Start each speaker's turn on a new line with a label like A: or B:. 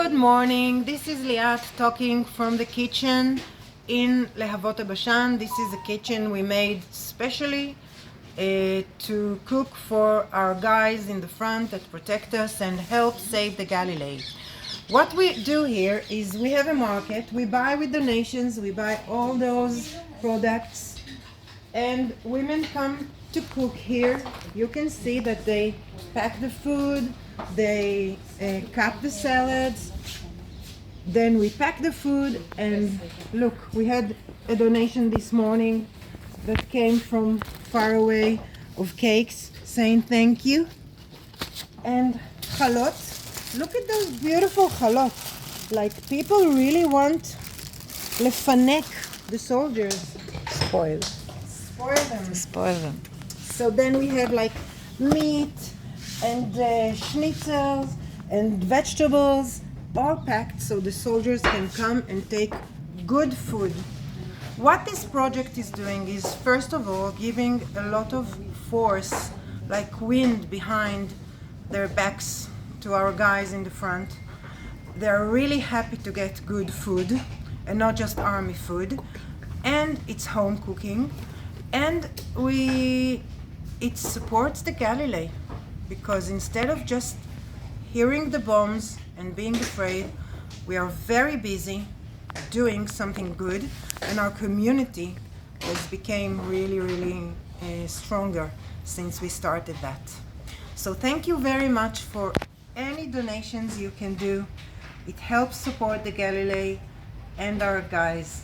A: Good morning. This is Liat talking from the kitchen in Lehavot Bashan. This is a kitchen we made specially to cook for our guys in the front that protect us and help save the Galilee. What we do here is we have a market. We buy with donations. We buy all those products and women come to cook here. You can see that they pack the food, they cut the salads, then we pack the food, and look, we had a donation this morning that came from far away of cakes saying thank you. And chalot, look at those beautiful chalot. Like, people really want lefanek the soldiers.
B: Spoil them.
A: So then we have like meat and schnitzels and vegetables all packed so the soldiers can come and take good food. What this project is doing is, first of all, giving a lot of force, like wind behind their backs to our guys in the front. They're really happy to get good food and not just army food, and it's home cooking. And it supports the Galilee, because instead of just hearing the bombs and being afraid, we are very busy doing something good, and our community has become really stronger since we started that. So thank you very much for any donations you can do. It helps support the Galilee and our guys.